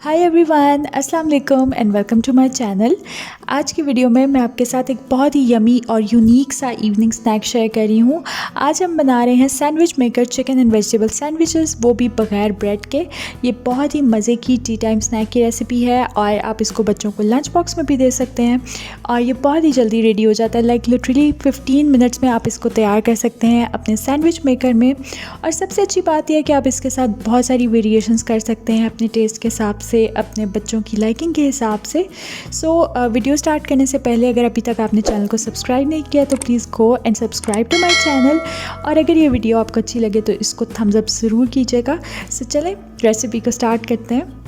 हाय everyone, अस्सलाम वालेकुम and welcome to my channel. आज की वीडियो में मैं आपके साथ एक बहुत ही यमी और यूनिक सा इवनिंग स्नैक शेयर कर रही हूँ। आज हम बना रहे हैं sandwich maker chicken and vegetable sandwiches, वो भी बगैर ब्रेड के। ये बहुत ही मज़े की टी टाइम स्नैक की रेसिपी है और आप इसको बच्चों को लंच बॉक्स में भी दे सकते हैं और ये बहुत ही जल्दी रेडी हो जाता है। लाइक लिटरली 15 मिनट्स में आप इसको तैयार कर सकते हैं अपने सैंडविच मेकर में। और सबसे अच्छी बात यह है कि आप इसके साथ बहुत सारी वेरिएशंस कर सकते हैं अपने टेस्ट के हिसाब से, अपने बच्चों की लाइकिंग के हिसाब से। वीडियो स्टार्ट करने से पहले अगर अभी तक आपने चैनल को सब्सक्राइब नहीं किया तो please go and subscribe to my channel. और अगर ये वीडियो आपको अच्छी लगे तो इसको थम्स अप ज़रूर कीजिएगा। चलें रेसिपी को स्टार्ट करते हैं।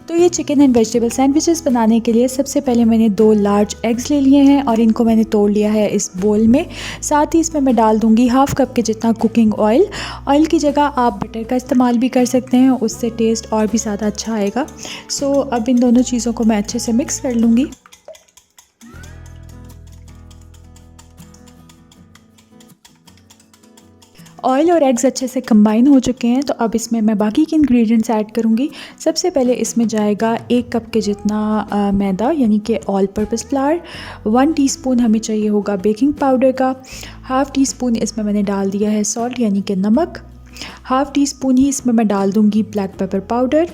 तो ये चिकन एंड वेजिटेबल सैंडविचेस बनाने के लिए सबसे पहले मैंने 2 लार्ज एग्स ले लिए हैं और इनको मैंने तोड़ लिया है इस बोल में। साथ ही इसमें मैं डाल दूंगी हाफ़ कप के जितना कुकिंग ऑयल। ऑयल की जगह आप बटर का इस्तेमाल भी कर सकते हैं, उससे टेस्ट और भी ज़्यादा अच्छा आएगा। अब इन दोनों चीज़ों को मैं अच्छे से मिक्स कर लूँगी। ऑयल और एग्स अच्छे से कंबाइन हो चुके हैं तो अब इसमें मैं बाकी के इंग्रेडिएंट्स ऐड करूँगी। सबसे पहले इसमें जाएगा 1 कप के जितना मैदा यानी कि ऑल पर्पस फ्लावर। 1 टीस्पून हमें चाहिए होगा बेकिंग पाउडर का। हाफ़ टी स्पून इसमें मैंने डाल दिया है सॉल्ट यानी कि नमक। हाफ़ टी स्पून ही इसमें मैं डाल दूँगी ब्लैक पेपर पाउडर।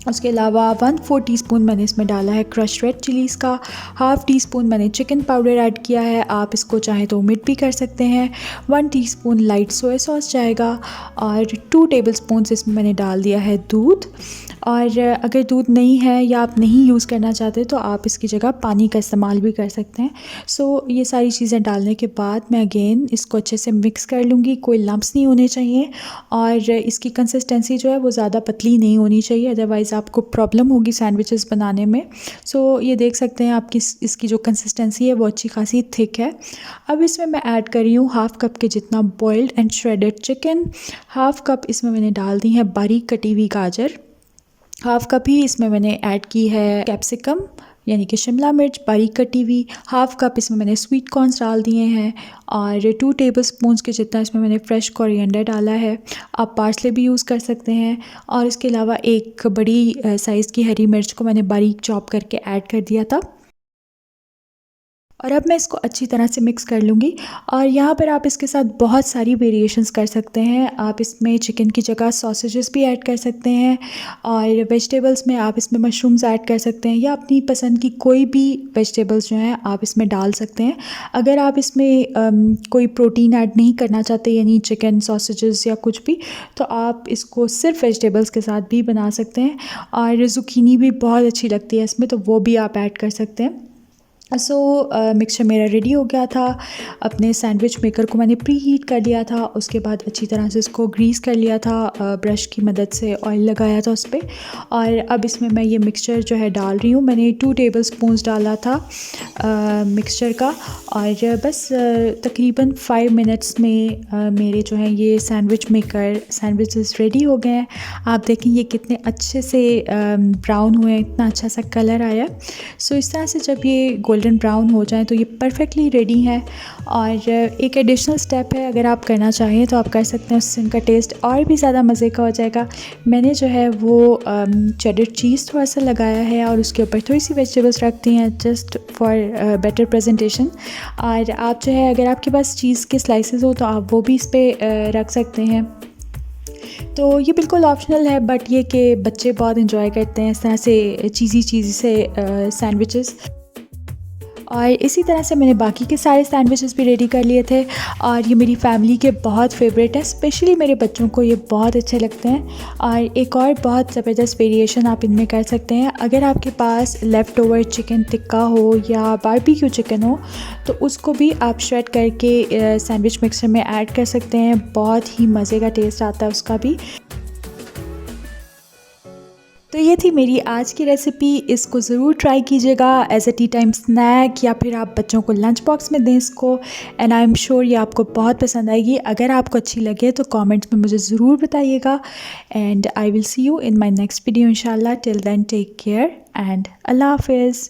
उसके अलावा 1/4 टीस्पून मैंने इसमें डाला है क्रश रेड चिलीज़ का। हाफ़ टी स्पून मैंने चिकन पाउडर ऐड किया है, आप इसको चाहें तो ओमिट भी कर सकते हैं। 1 टीस्पून लाइट सोया सॉस जाएगा और 2 टेबलस्पून इसमें मैंने डाल दिया है दूध। और अगर दूध नहीं है या आप नहीं यूज़ करना चाहते तो आप इसकी जगह पानी का इस्तेमाल भी कर सकते हैं। ये सारी चीज़ें डालने के बाद मैं अगेन इसको अच्छे से मिक्स कर लूँगी। कोई लम्प्स नहीं होने चाहिए और इसकी कंसिस्टेंसी जो है वो ज़्यादा पतली नहीं होनी चाहिए, अदरवाइज़ आपको प्रॉब्लम होगी सैंडविचेस बनाने में। ये देख सकते हैं आपकी इसकी जो कंसिस्टेंसी है वो अच्छी खासी थिक है। अब इसमें मैं ऐड कर रही हूँ हाफ़ कप के जितना boiled and shredded chicken. Half cup इसमें मैंने डाल दी है बारीक कटी हुई गाजर। हाफ़ कप ही इसमें मैंने ऐड की है कैप्सिकम यानी कि शिमला मिर्च बारीक कटी हुई। हाफ़ कप इसमें मैंने स्वीट कॉर्न्स डाल दिए हैं और 2 टेबलस्पून्स के जितना इसमें मैंने फ्रेश कोरिएंडर डाला है। आप पार्सले भी यूज़ कर सकते हैं। और इसके अलावा एक बड़ी साइज़ की हरी मिर्च को मैंने बारीक चॉप करके ऐड कर दिया था। और अब मैं इसको अच्छी तरह से मिक्स कर लूँगी। और यहाँ पर आप इसके साथ बहुत सारी वेरिएशंस कर सकते हैं। आप इसमें चिकन की जगह सॉसेजेस भी ऐड कर सकते हैं और वेजिटेबल्स में आप इसमें मशरूम्स ऐड कर सकते हैं या अपनी पसंद की कोई भी वेजिटेबल्स जो हैं आप इसमें डाल सकते हैं। अगर आप इसमें कोई प्रोटीन ऐड नहीं करना चाहते यानी चिकन सॉसेजेस या कुछ भी, तो आप इसको सिर्फ वेजिटेबल्स के साथ भी बना सकते हैं। और ज़ुकीनी भी बहुत अच्छी लगती है इसमें, तो वो भी आप ऐड कर सकते हैं। मिक्सचर मेरा रेडी हो गया था। अपने सैंडविच मेकर को मैंने प्री हीट कर लिया था, उसके बाद अच्छी तरह से इसको ग्रीस कर लिया था, ब्रश की मदद से ऑयल लगाया था उस पर। और अब इसमें मैं ये मिक्सचर जो है डाल रही हूँ। मैंने 2 टेबलस्पून्स डाला था मिक्सचर का और बस तकरीबन 5 मिनट्स में मेरे जो है ये सैंडविच मेकर सैंडविचेस रेडी हो गए हैं। आप देखें ये कितने अच्छे से ब्राउन हुए हैं, इतना अच्छा सा कलर आया। इस तरह से जब ये गोल्डन ब्राउन हो जाए तो ये परफेक्टली रेडी है। और एक एडिशनल स्टेप है, अगर आप करना चाहें तो आप कर सकते हैं, उससे इनका टेस्ट और भी ज़्यादा मज़े का हो जाएगा। मैंने जो है वो चेडर चीज़ थोड़ा सा लगाया है और उसके ऊपर थोड़ी सी वेजिटेबल्स रख दी हैं जस्ट फॉर बेटर प्रेजेंटेशन। और आप जो है अगर आपके पास चीज़ के स्लाइसेस हो तो आप वो भी इस पर रख सकते हैं। तो ये बिल्कुल ऑप्शनल है, बट ये कि बच्चे बहुत इंजॉय करते हैं इस तरह से चीज़ी से सैंडविचेस। और इसी तरह से मैंने बाकी के सारे सैंडविचेस भी रेडी कर लिए थे और ये मेरी फैमिली के बहुत फेवरेट है, स्पेशली मेरे बच्चों को ये बहुत अच्छे लगते हैं। और एक और बहुत ज़बरदस्त वेरिएशन आप इनमें कर सकते हैं। अगर आपके पास लेफ़्ट ओवर चिकन टिक्का हो या बारबेक्यू चिकन हो तो उसको भी आप श्रेड करके सैंडविच मिक्सर में ऐड कर सकते हैं। बहुत ही मज़े का टेस्ट आता है उसका भी। तो ये थी मेरी आज की रेसिपी। इसको ज़रूर ट्राई कीजिएगा as a tea time snack या फिर आप बच्चों को लंच बॉक्स में दें इसको, एंड आई एम श्योर ये आपको बहुत पसंद आएगी। अगर आपको अच्छी लगे तो कमेंट्स में मुझे ज़रूर बताइएगा and I will see you in my next video इंशाल्लाह। Till then take care and अल्लाह हाफिज़।